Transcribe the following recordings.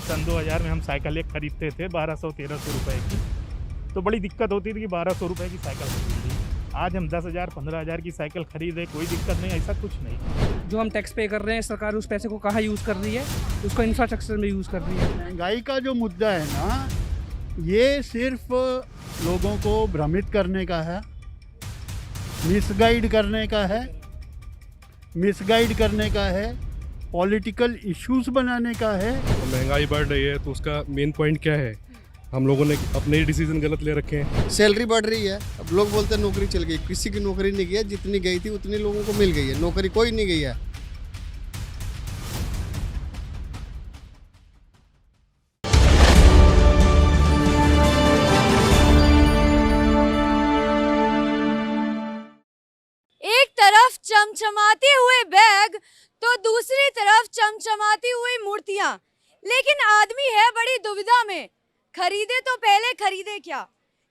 सन 2000 में हम साइकिल एक खरीदते थे 1200-1300 रुपए की, तो बड़ी दिक्कत होती थी कि 1200 रुपए की साइकिल खरीद ली। आज हम 10,000-15,000 की साइकिल खरीदे, कोई दिक्कत नहीं, ऐसा कुछ नहीं। जो हम टैक्स पे कर रहे हैं, सरकार उस पैसे को कहाँ यूज़ कर रही है? उसको इंफ्रास्ट्रक्चर में यूज़ कर रही है। महंगाई का जो मुद्दा है ना, ये सिर्फ लोगों को भ्रमित करने का है, मिसगाइड करने का है, पॉलिटिकल इश्यूज बनाने का है। महंगाई बढ़ रही है तो उसका मेन पॉइंट क्या है? हम लोगों ने अपने ही डिसीजन गलत ले रखे हैं। सैलरी बढ़ रही है, अब लोग बोलते हैं नौकरी चल गई, किसी की नौकरी नहीं गई है, जितनी गई थी उतनी लोगों को मिल गई है, नौकरी कोई नहीं गई है। एक तरफ चमचमाते हुए बैग तो दूसरी तरफ चमचमाती हुई मूर्तियां, लेकिन आदमी है बड़ी दुविधा में, खरीदे तो पहले खरीदे क्या,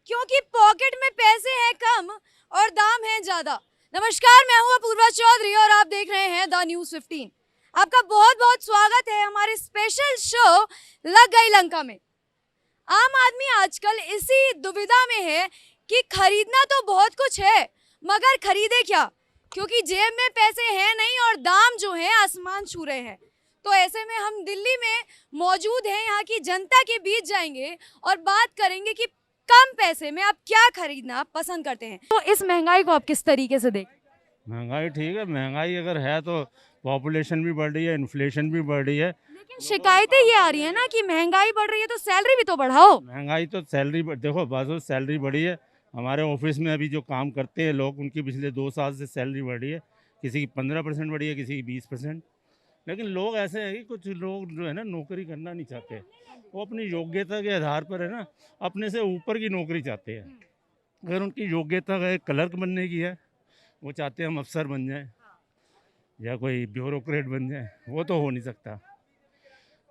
क्योंकि पॉकेट में पैसे हैं कम और दाम है ज्यादा। नमस्कार, मैं हूं अपूर्वा चौधरी और आप देख रहे हैं द न्यूज़ 15। आपका बहुत बहुत स्वागत है हमारे स्पेशल शो लग गई लंका में। आम आदमी आजकल इसी दुविधा में है कि खरीदना तो बहुत कुछ है, मगर खरीदे क्या, क्योंकि जेब में पैसे हैं नहीं और दाम जो है आसमान छू रहे हैं। तो ऐसे में हम दिल्ली में मौजूद हैं, यहाँ की जनता के बीच जाएंगे और बात करेंगे कि कम पैसे में आप क्या खरीदना पसंद करते हैं। तो इस महंगाई को आप किस तरीके से देख? महंगाई ठीक है, महंगाई अगर है तो पॉपुलेशन भी बढ़ रही है, इन्फ्लेशन भी बढ़ रही है। लेकिन शिकायतें ये आ रही है ना कि महंगाई बढ़ रही है तो सैलरी भी तो बढ़ाओ। महंगाई तो सैलरी देखो, बाजू सैलरी बढ़ी है। हमारे ऑफिस में अभी जो काम करते हैं लोग, उनकी पिछले 2 साल से सैलरी बढ़ी है। किसी की 15% बढ़ी है, किसी की 20%। लेकिन लोग ऐसे हैं कि कुछ लोग जो है ना नौकरी करना नहीं चाहते, वो अपनी योग्यता के आधार पर है ना अपने से ऊपर की नौकरी चाहते हैं। अगर उनकी योग्यता का क्लर्क बनने की है, वो चाहते हैं हम अफसर बन जाएं या कोई ब्यूरोक्रेट बन जाए, वो तो हो नहीं सकता।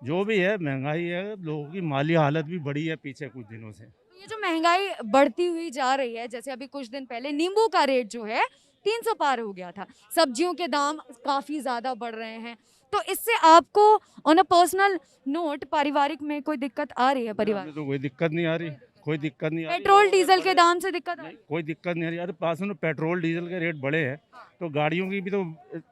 जो भी है महंगाई है, लोगों की माली हालत भी बढ़ी है पीछे कुछ दिनों से। ये जो महंगाई बढ़ती हुई जा रही है, जैसे अभी कुछ दिन पहले नींबू का रेट जो है 300 पार हो गया था, सब्जियों के दाम काफी ज्यादा बढ़ रहे हैं, तो इससे आपको ऑन अ पर्सनल नोट पारिवारिक में कोई दिक्कत आ रही है? परिवार हमें तो कोई दिक्कत नहीं आ रही, कोई दिक्कत नहीं आ रही। पेट्रोल डीजल के दाम से दिक्कत आ रही है? कोई दिक्कत नहीं आ रही। अरे पास में पेट्रोल डीजल के रेट बढ़े हैं तो गाड़ियों की भी तो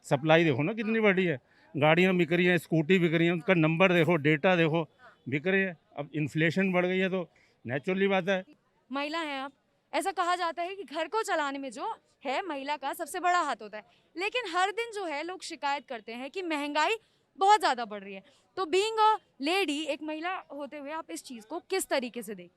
सप्लाई देखो ना कितनी बढ़ी है। गाड़ियाँ बिक रही हैं, स्कूटी बिक रही हैं, उनका नंबर देखो, डेटा देखो, बिक रहे हैं। अब इन्फ्लेशन बढ़ गई है तो नेचुरली बात है। महिला हैं आप, ऐसा कहा जाता है कि घर को चलाने में जो है महिला का सबसे बड़ा हाथ होता है, लेकिन हर दिन जो है लोग शिकायत करते हैं कि महंगाई बहुत ज्यादा बढ़ रही है। तो बीइंग अ लेडी, एक महिला होते हुए आप इस चीज को किस तरीके से देख?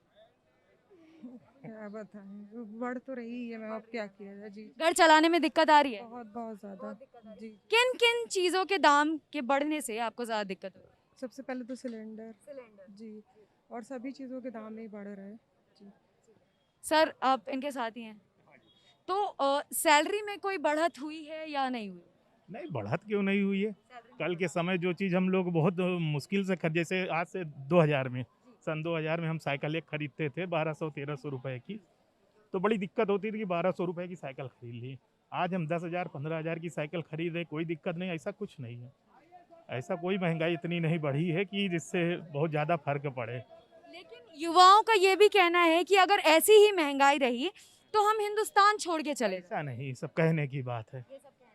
क्या बताएं, बढ़ तो रही है, मैं अब क्या किया जाए जी। घर चलाने में दिक्कत आ रही है? बहुत बहुत ज्यादा जी। किन किन चीजों के दाम के बढ़ने से आपको ज्यादा दिक्कत हो रही है? सबसे पहले तो सिलेंडर जी, और सभी चीज़ों के दाम ही बढ़ रहे हैं जी। सर, आप इनके साथ ही हैं, तो सैलरी में कोई बढ़त हुई है या नहीं हुई? नहीं, बढ़त क्यों नहीं हुई है? कल के समय जो चीज़ हम लोग बहुत मुश्किल से जैसे आज से 2000 में, सन 2000 में हम साइकिल एक खरीदते थे 1200-1300 रुपए की, तो बड़ी दिक्कत होती थी कि 1200 रुपए की साइकिल खरीद ली। आज हम 10,000-15,000 की साइकिल खरीदे, कोई दिक्कत नहीं, ऐसा कुछ नहीं है। ऐसा कोई महंगाई इतनी नहीं बढ़ी है कि जिससे बहुत ज़्यादा फर्क पड़े। लेकिन युवाओं का ये भी कहना है कि अगर ऐसी ही महंगाई रही तो हम हिंदुस्तान छोड़ के चले जाएं। ऐसा नहीं, सब कहने की बात है।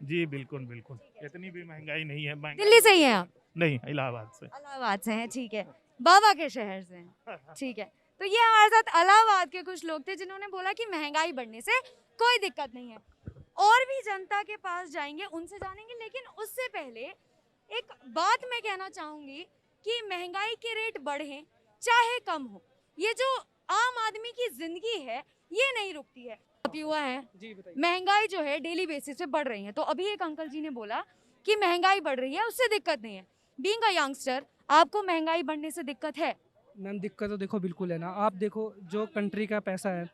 जी बिल्कुल बिल्कुल, इतनी भी महंगाई नहीं है। दिल्ली से ही हैं आप? नहीं, इलाहाबाद से। इलाहाबाद से हैं, ठीक है। बाबा के शहर से हैं, ठीक है। तो ये हमारे साथ इलाहाबाद के कुछ लोग थे जिन्होंने बोला कि महंगाई बढ़ने से कोई दिक्कत नहीं है। और भी जनता के पास जाएंगे, उनसे जानेंगे, लेकिन उससे पहले एक बात मैं कहना चाहूंगी कि महंगाई के रेट बढ़े चाहे कम हो, ये जो आम आदमी की जिंदगी है ये नहीं रुकती है। आप युवा हैं जी बताइए। महंगाई जो है डेली बेसिस पे बढ़ रही है, तो अभी एक अंकल जी ने बोला कि महंगाई बढ़ रही है, उससे दिक्कत नहीं है। बीइंग अ यंगस्टर, आपको महंगाई बढ़ने से दिक्कत है? मैम दिक्कत तो देखो बिल्कुल है ना। आप देखो जो कंट्री का पैसा है,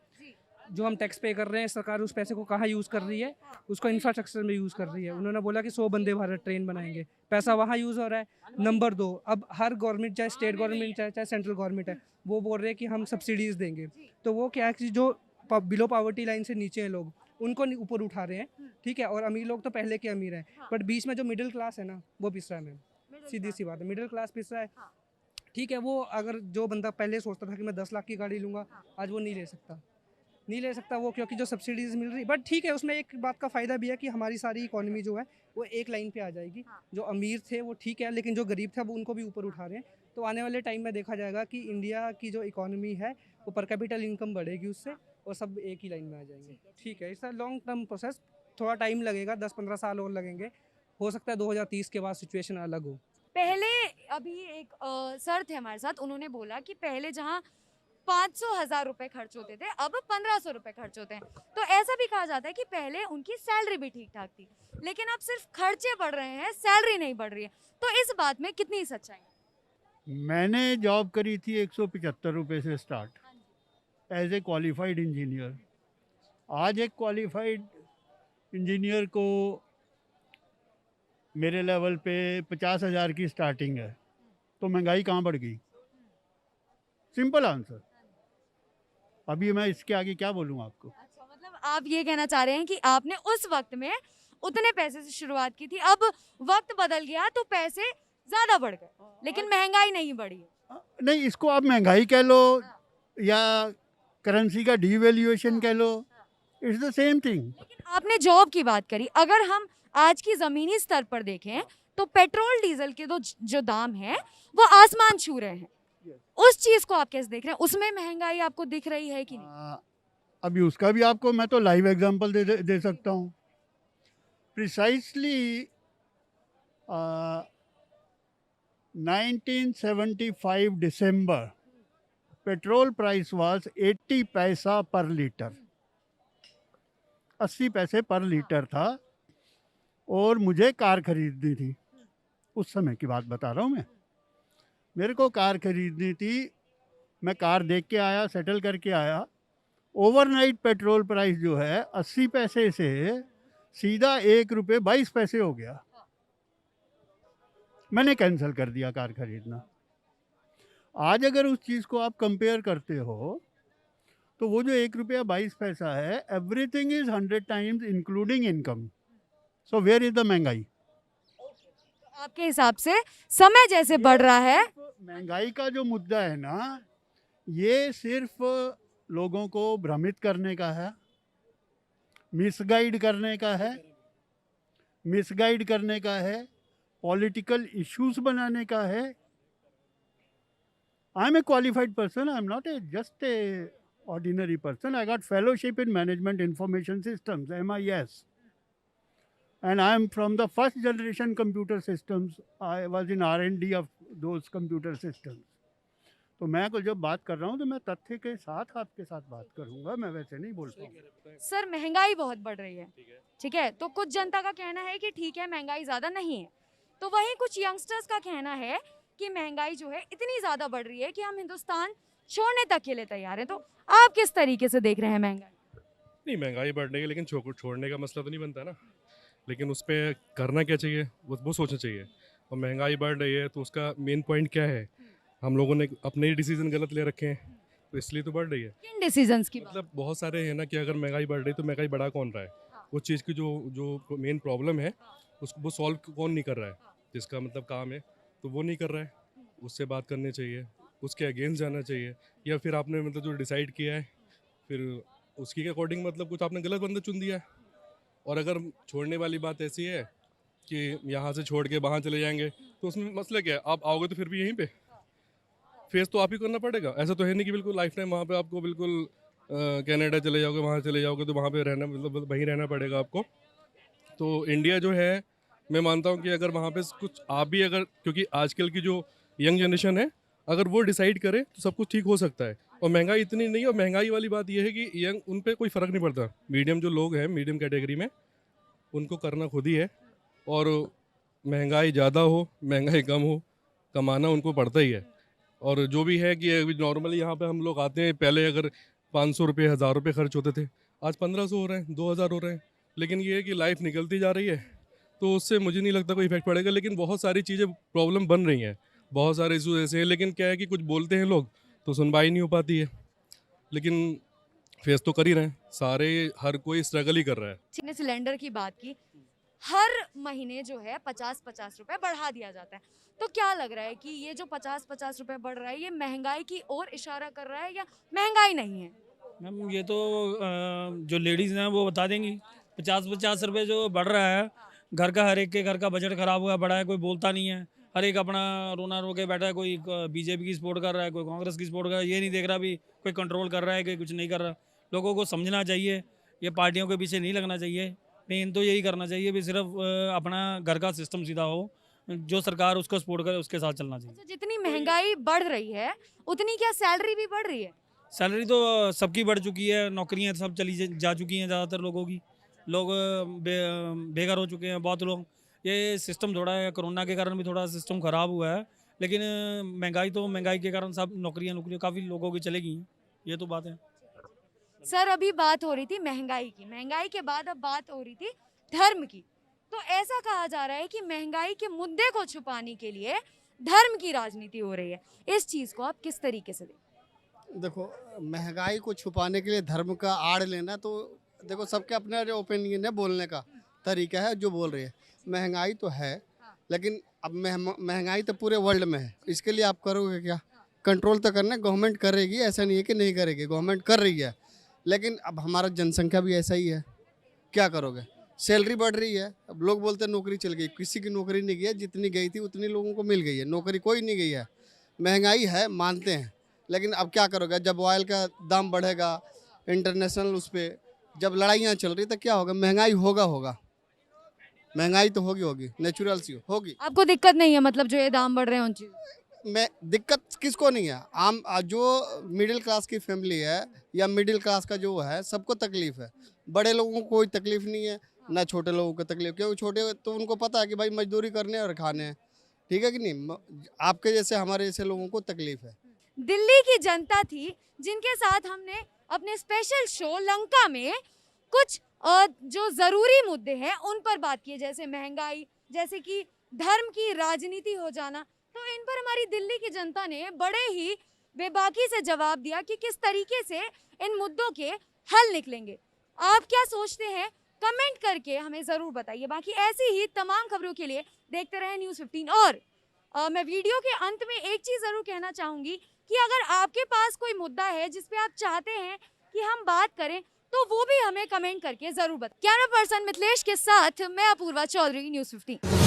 जो हम टैक्स पे कर रहे हैं, सरकार उस पैसे को कहाँ यूज़ कर रही है? उसको इंफ्रास्ट्रक्चर में यूज़ कर रही है। उन्होंने बोला कि 100 वंदे भारत ट्रेन बनाएंगे, पैसा वहाँ यूज़ हो रहा है। नंबर 2, अब हर गवर्नमेंट, चाहे स्टेट गवर्नमेंट चाहे सेंट्रल गवर्नमेंट है, वो बोल रहे हैं कि हम सब्सिडीज़ देंगे। तो वो क्या है कि जो बिलो पावर्टी लाइन से नीचे हैं लोग, उनको ऊपर उठा रहे हैं, ठीक है। और अमीर लोग तो पहले के अमीर हैं, बट बीच में जो मिडिल क्लास है ना, वो पिस रहा है मैम। सीधी सी बात है, मिडिल क्लास पिस रहा है। ठीक है, वो अगर जो बंदा पहले सोचता था कि मैं 10 लाख की गाड़ी लूँगा, आज वो नहीं ले सकता वो, क्योंकि जो सब्सिडीज़ मिल रही, बट ठीक है, उसमें एक बात का फ़ायदा भी है कि हमारी सारी इकोनॉमी जो है वो एक लाइन पे आ जाएगी। जो अमीर थे वो ठीक है, लेकिन जो गरीब थे वो उनको भी ऊपर उठा रहे हैं। तो आने वाले टाइम में देखा जाएगा कि इंडिया की जो इकोनॉमी है वो पर कैपिटल इनकम बढ़ेगी उससे, और सब एक ही लाइन में आ जाएंगे। ठीक है, it's a long term process, थोड़ा टाइम लगेगा, 10-15 साल और लगेंगे। हो सकता है 2030 के बाद सिचुएशन अलग हो। पहले अभी एक सर थे हमारे साथ, उन्होंने बोला कि पहले जहाँ 500,000 रुपए खर्च होते थे, अब 1500 रुपए खर्च होते हैं। तो ऐसा भी कहा जाता है कि पहले उनकी सैलरी भी ठीक ठाक थी, लेकिन अब सिर्फ खर्चे बढ़ रहे हैं, सैलरी नहीं बढ़ रही है। तो इस बात में कितनी सच्चाई है? मैंने जॉब करी थी 175 रुपये से start as a qualified engineer. आज एक क्वालिफाइड इंजीनियर को मेरे लेवल पे 50,000 की स्टार्टिंग है, तो महंगाई कहाँ बढ़ गई? Simple answer. अभी मैं इसके आगे क्या बोलूँ आपको? अच्छा, मतलब आप ये कहना चाह रहे हैं कि आपने उस वक्त में उतने पैसे से शुरुआत की थी, अब वक्त बदल गया तो पैसे ज्यादा बढ़ गए, लेकिन महंगाई नहीं बढ़ी। नहीं, इसको आप महंगाई कह लो या करेंसी का डिवैल्यूएशन कह लो, इट्स द सेम थिंग। लेकिन आपने जॉब की बात करी, अगर हम आज की जमीनी स्तर पर देखें तो पेट्रोल डीजल के जो दाम हैं वो आसमान छू रहे हैं। उस चीज को आप कैसे देख रहे हैं? उसमें महंगाई आपको दिख रही है कि नहीं? अभी उसका भी आपको मैं तो लाइव एग्जांपल दे सकता हूँ। Precisely 1975 December, petrol price was 80 पैसा पर लीटर, 80 पैसे पर लीटर था, और मुझे कार खरीदनी थी। उस समय की बात बता रहा हूँ मैं। मेरे को कार खरीदनी थी, मैं कार देख के आया, सेटल करके आया। ओवरनाइट पेट्रोल प्राइस जो है 80 पैसे से सीधा 1 रुपये 22 पैसे हो गया। मैंने कैंसिल कर दिया कार खरीदना। आज अगर उस चीज़ को आप कंपेयर करते हो तो वो जो 1 रुपया 22 पैसा है, everything is 100 times including income. So where is the महंगाई? आपके हिसाब से समय जैसे बढ़ रहा है, महंगाई का जो मुद्दा है ना, ये सिर्फ लोगों को भ्रमित करने का है, मिसगाइड करने का है, पॉलिटिकल इश्यूज बनाने का है। I am a qualified person, I am not a just a ordinary person. I got fellowship in management information systems, MIS, and I am from the first generation computer systems. I was in R&D of those computer systems. तो मैं को जब बात कर रहा हूँ तो मैं तथ्य के साथ आपके साथ बात करूँगा, मैं वैसे नहीं बोल पाऊँगा। सर महंगाई बहुत बढ़ रही है, ठीक है, तो कुछ जनता का कहना है कि ठीक है महंगाई ज़्यादा नहीं है, तो वहीं कुछ यंगस्टर्स का कहना है कि महंगाई जो है इतनी ज़्यादा बढ़ रही है कि हम हिंदुस्तान छोड़ने तक के लिए तैयार हैं। तो आप किस तरीके से देख रहे हैं महंगाई? नहीं, महंगाई बढ़ने की, लेकिन छोड़ने का मसला तो नहीं बनता ना, लेकिन उस पर करना क्या चाहिए वो सोचना चाहिए। और महंगाई बढ़ रही है तो उसका मेन पॉइंट क्या है? हम लोगों ने अपने ही डिसीजन गलत ले रखे हैं, तो इसलिए तो बढ़ रही है। किन डिसीजंस की बात? मतलब बहुत सारे हैं ना कि अगर महंगाई बढ़ रही है तो महंगाई बढ़ा कौन रहा है? उस चीज़ की जो मेन प्रॉब्लम है उसको वो सॉल्व कौन नहीं कर रहा है, जिसका मतलब काम है, तो वो नहीं कर रहा है। उससे बात करनी चाहिए, उसके अगेंस्ट जाना चाहिए, या फिर आपने मतलब जो डिसाइड किया है फिर उसकी के अकॉर्डिंग मतलब कुछ आपने गलत बंदा चुन दिया है। और अगर छोड़ने वाली बात ऐसी है कि यहाँ से छोड़ के वहाँ चले जाएंगे, तो उसमें मसला क्या है? आप आओगे तो फिर भी यहीं पे फेस तो आप ही करना पड़ेगा। ऐसा तो है नहीं कि बिल्कुल लाइफ टाइम वहाँ पे आपको बिल्कुल कनाडा चले जाओगे, वहाँ चले जाओगे तो वहाँ पे रहना मतलब वहीं रहना पड़ेगा आपको। तो इंडिया जो है, मैं मानता हूँ कि अगर वहाँ पे कुछ आप भी अगर, क्योंकि आजकल की जो यंग जनरेशन है, अगर वो डिसाइड करे तो सब कुछ ठीक हो सकता है। और महंगाई इतनी नहीं है, और महंगाई वाली बात ये है कि यंग उन पे कोई फ़र्क नहीं पड़ता। मीडियम जो लोग हैं, मीडियम कैटेगरी में, उनको करना खुद ही है। और महंगाई ज़्यादा हो, महंगाई कम हो, कमाना उनको पड़ता ही है। और जो भी है कि नॉर्मली यहाँ पे हम लोग आते हैं, पहले अगर 500 रुपये 1000 रुपये खर्च होते थे, आज 1500 हो रहे हैं, 2000 हो रहे हैं। लेकिन ये है कि लाइफ निकलती जा रही है, तो उससे मुझे नहीं लगता कोई इफेक्ट पड़ेगा। लेकिन बहुत सारी चीज़ें प्रॉब्लम बन रही हैं, बहुत सारे इशूज ऐसे हैं, लेकिन क्या है कि कुछ बोलते हैं लोग तो सुनवाई नहीं हो पाती है। लेकिन फेस तो कर ही रहे हैं सारे, हर कोई स्ट्रगल ही कर रहा है। ने सिलेंडर की बात की, हर महीने जो है 50-50 रुपए बढ़ा दिया जाता है। तो क्या लग रहा है कि ये जो 50-50 रुपए बढ़ रहा है ये महंगाई की ओर इशारा कर रहा है या महंगाई नहीं है? मैम ये तो जो लेडीज़ हैं वो बता देंगी। 50-50 रुपए जो बढ़ रहा है, घर का हर एक के घर का बजट खराब हुआ पड़ा है, कोई बोलता नहीं है। हर एक अपना रोना रो के बैठा है, कोई बीजेपी की सपोर्ट कर रहा है, कोई कांग्रेस की सपोर्ट कर रहा है, ये नहीं देख रहा भी कोई कंट्रोल कर रहा है कि कुछ नहीं कर रहा। लोगों को समझना चाहिए, ये पार्टियों के पीछे नहीं लगना चाहिए। मेन तो यही करना चाहिए भी सिर्फ अपना घर का सिस्टम सीधा हो, जो सरकार उसको सपोर्ट करे उसके साथ चलना चाहिए। अच्छा, जितनी महंगाई बढ़ रही है उतनी क्या सैलरी भी बढ़ रही है? सैलरी तो सबकी बढ़ चुकी है, नौकरियां सब चली जा चुकी हैं ज़्यादातर लोगों की। लोग बेघर हो चुके हैं बहुत लोग। ये सिस्टम थोड़ा है, कोरोना के कारण भी थोड़ा सिस्टम ख़राब हुआ है, लेकिन महंगाई के कारण सब नौकरियां काफ़ी लोगों की चलेगी, ये तो बात है। सर अभी बात हो रही थी महंगाई की, महंगाई के बाद अब बात हो रही थी धर्म की। तो ऐसा कहा जा रहा है कि महंगाई के मुद्दे को छुपाने के लिए धर्म की राजनीति हो रही है। इस चीज़ को आप किस तरीके से देखते? देखो, महंगाई को छुपाने के लिए धर्म का आड़ लेना, तो देखो सबके अपना जो ओपिनियन है, बोलने का तरीका है, जो बोल रही है। महंगाई तो है, लेकिन अब महंगाई तो पूरे वर्ल्ड में है। इसके लिए आप करोगे क्या? कंट्रोल तो करना है, गवर्नमेंट करेगी, ऐसा नहीं है कि नहीं करेगी, गवर्नमेंट कर रही है। लेकिन अब हमारा जनसंख्या भी ऐसा ही है, क्या करोगे? सैलरी बढ़ रही है, अब लोग बोलते हैं नौकरी चल गई, किसी की नौकरी नहीं गई है, जितनी गई थी उतनी लोगों को मिल गई है, नौकरी कोई नहीं गई है। महंगाई है, मानते हैं, लेकिन अब क्या करोगे? जब ऑयल का दाम बढ़ेगा इंटरनेशनल उस पर, जब लड़ाइयाँ चल रही तो क्या होगा? महंगाई होगा, महंगाई तो होगी, नेचुरल सी होगी। आपको दिक्कत नहीं है मतलब जो ये दाम बढ़ रहे हैं उन चीज़? मैं दिक्कत किसको नहीं है? आम जो मिडिल क्लास की फैमिली है या मिडिल क्लास का जो है, सबको तकलीफ है। बड़े लोगों को कोई तकलीफ नहीं है, ना छोटे लोगों को तकलीफ, क्योंकि छोटे तो उनको पता है कि भाई मजदूरी करने और खाने हैं, ठीक है कि नहीं? आपके जैसे हमारे जैसे लोगों को तकलीफ है। दिल्ली की जनता थी जिनके साथ हमने अपने स्पेशल शो लंका में कुछ जो ज़रूरी मुद्दे हैं उन पर बात की है, जैसे महंगाई, जैसे कि धर्म की राजनीति हो जाना। तो इन पर हमारी दिल्ली की जनता ने बड़े ही बेबाकी से जवाब दिया कि किस तरीके से इन मुद्दों के हल निकलेंगे। आप क्या सोचते हैं? कमेंट करके हमें ज़रूर बताइए। बाकी ऐसी ही तमाम खबरों के लिए देखते रहें न्यूज़ 15। और मैं वीडियो के अंत में एक चीज़ ज़रूर कहना चाहूँगी कि अगर आपके पास कोई मुद्दा है जिस पे आप चाहते हैं कि हम बात करें, तो वो भी हमें कमेंट करके ज़रूर बताएं। कैमरा पर्सन मिथिलेश के साथ मैं अपूर्वा चौधरी, न्यूज़ 15।